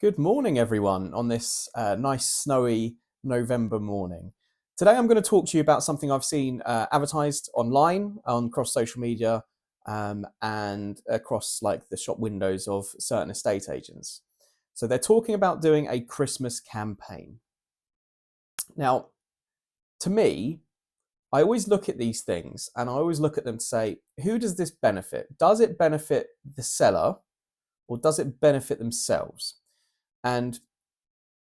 Good morning, everyone, on this nice snowy November morning. Today, I'm going to talk to you about something I've seen advertised online, across social media, and across like the shop windows of certain estate agents. So they're talking about doing a Christmas campaign. Now, to me, I always look at these things and I always look at them to say, who does this benefit? Does it benefit the seller or does it benefit themselves? And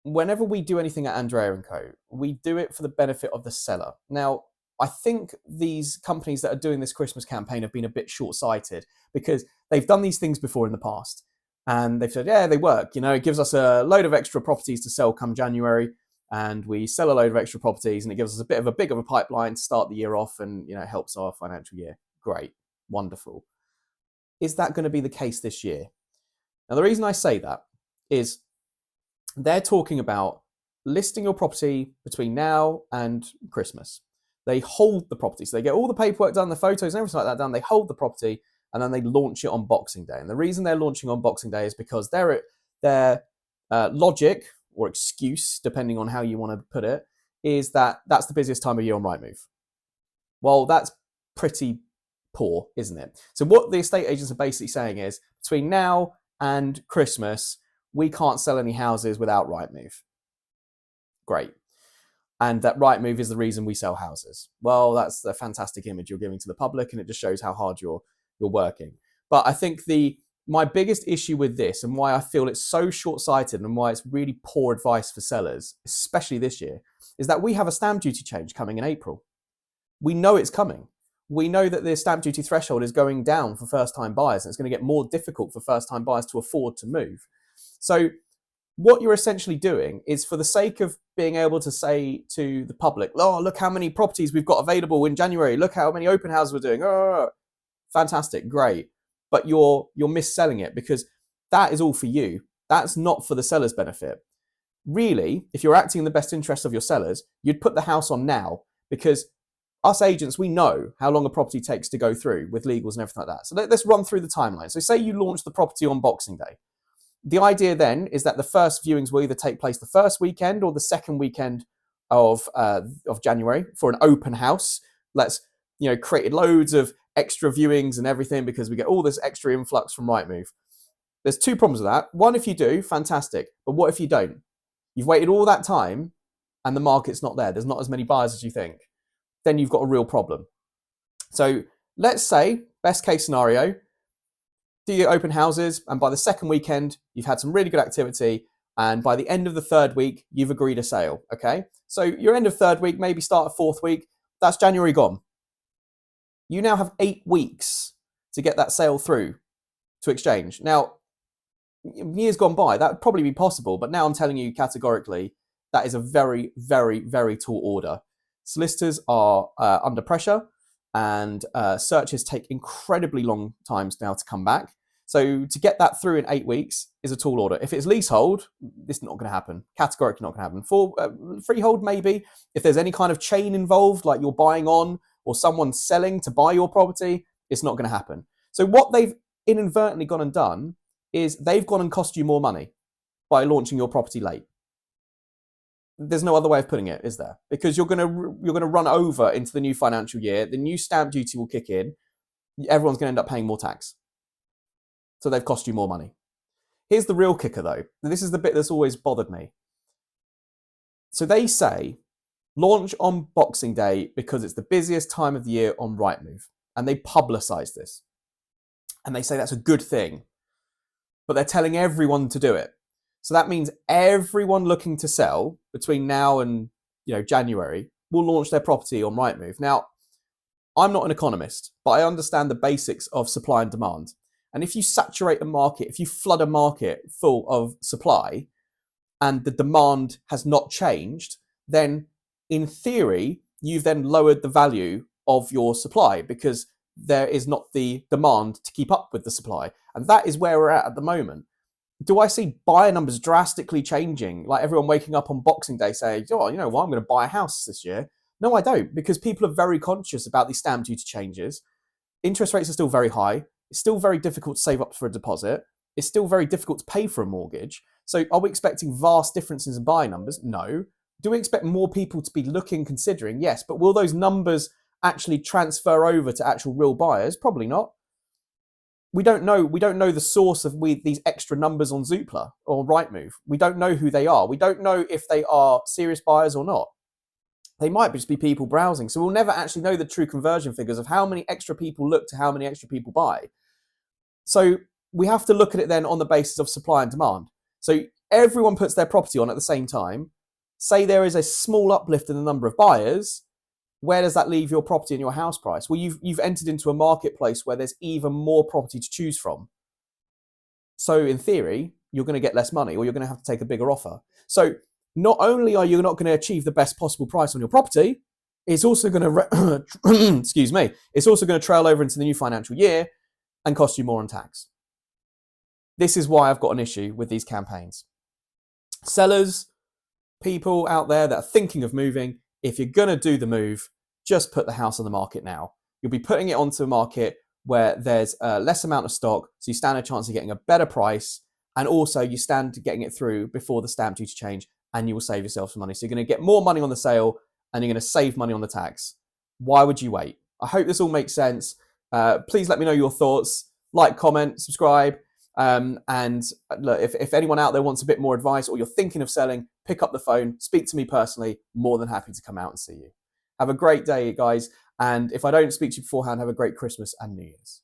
whenever we do anything at Andrea & Co, we do it for the benefit of the seller. Now, I think these companies that are doing this Christmas campaign have been a bit short-sighted because they've done these things before in the past. And they've said, yeah, they work. You know, it gives us a load of extra properties to sell come January. And we sell a load of extra properties and it gives us a bit of a pipeline to start the year off and, helps our financial year. Great. Wonderful. Is that going to be the case this year? Now, the reason I say that is they're talking about listing your property between now and Christmas. They hold the property. So they get all the paperwork done, the photos and everything like that done. They hold the property and then they launch it on Boxing Day. And the reason they're launching on Boxing Day is because their logic or excuse, depending on how you want to put it, is that that's the busiest time of year on Rightmove. Well, that's pretty poor, isn't it? So what the estate agents are basically saying is between now and Christmas, we can't sell any houses without Rightmove. Great. And that Rightmove is the reason we sell houses. Well, that's a fantastic image you're giving to the public, and it just shows how hard you're working. But I think my biggest issue with this and why I feel it's so short-sighted and why it's really poor advice for sellers, especially this year, is that we have a stamp duty change coming in April. We know it's coming. We know that the stamp duty threshold is going down for first-time buyers, and it's going to get more difficult for first-time buyers to afford to move. So what you're essentially doing is, for the sake of being able to say to the public, oh, look how many properties we've got available in January. Look how many open houses we're doing. Oh, fantastic, great. But you're mis-selling it because that is all for you. That's not for the seller's benefit. Really, if you're acting in the best interest of your sellers, you'd put the house on now, because us agents, we know how long a property takes to go through with legals and everything like that. So let's run through the timeline. So say you launch the property on Boxing Day. The idea then is that the first viewings will either take place the first weekend or the second weekend of January for an open house. Let's created loads of extra viewings and everything because we get all this extra influx from Rightmove. There's two problems with that. One, if you do, fantastic. But what if you don't? You've waited all that time and the market's not there. There's not as many buyers as you think. Then you've got a real problem. So let's say, best case scenario, do your open houses, and by the second weekend, you've had some really good activity, and by the end of the third week, you've agreed a sale, okay? So your end of third week, maybe start of fourth week, that's January gone. You now have 8 weeks to get that sale through to exchange. Now, years gone by, that would probably be possible, but now I'm telling you categorically, that is a very, very, very tall order. Solicitors are under pressure, and searches take incredibly long times now to come back. So to get that through in 8 weeks is a tall order. If it's leasehold, this is not going to happen. Categorically not going to happen. For freehold, maybe. If there's any kind of chain involved, like you're buying on or someone's selling to buy your property, it's not going to happen. So what they've inadvertently gone and done is they've gone and cost you more money by launching your property late. There's no other way of putting it, is there? Because you're going to run over into the new financial year. The new stamp duty will kick in. Everyone's going to end up paying more tax. So they've cost you more money. Here's the real kicker, though. This is the bit that's always bothered me. So they say launch on Boxing Day because it's the busiest time of the year on Rightmove, and they publicize this, and they say that's a good thing, but they're telling everyone to do it. So that means everyone looking to sell between now and January will launch their property on Rightmove. Now, I'm not an economist, but I understand the basics of supply and demand. And if you saturate a market, if you flood a market full of supply and the demand has not changed, then in theory, you've then lowered the value of your supply because there is not the demand to keep up with the supply. And that is where we're at the moment. Do I see buyer numbers drastically changing? Like everyone waking up on Boxing Day saying, oh, you know what, I'm going to buy a house this year. No, I don't, because people are very conscious about these stamp duty changes. Interest rates are still very high. It's still very difficult to save up for a deposit. It's still very difficult to pay for a mortgage. So are we expecting vast differences in buying numbers? No. Do we expect more people to be looking, considering? Yes. But will those numbers actually transfer over to actual real buyers? Probably not. We don't know. We don't know the source of these extra numbers on Zoopla or Rightmove. We don't know who they are. We don't know if they are serious buyers or not. They might just be people browsing. So we'll never actually know the true conversion figures of how many extra people look to how many extra people buy. So we have to look at it then on the basis of supply and demand. So everyone puts their property on at the same time. Say there is a small uplift in the number of buyers. Where does that leave your property and your house price? Well, you've entered into a marketplace where there's even more property to choose from. So in theory, you're going to get less money, or you're going to have to take a bigger offer. So not only are you not going to achieve the best possible price on your property, it's also going to excuse me, it's also going to trail over into the new financial year and cost you more on tax. This is why I've got an issue with these campaigns. Sellers, people out there that are thinking of moving, if you're going to do the move, just put the house on the market now. You'll be putting it onto a market where there's a less amount of stock, so you stand a chance of getting a better price, and also you stand to getting it through before the stamp duty change, and you will save yourself some money. So you're going to get more money on the sale, and you're going to save money on the tax. Why would you wait? I hope this all makes sense. Please let me know your thoughts. Like, comment, subscribe. And look, if anyone out there wants a bit more advice, or you're thinking of selling, pick up the phone, speak to me personally. More than happy to come out and see you. Have a great day, guys. And if I don't speak to you beforehand, have a great Christmas and New Year's.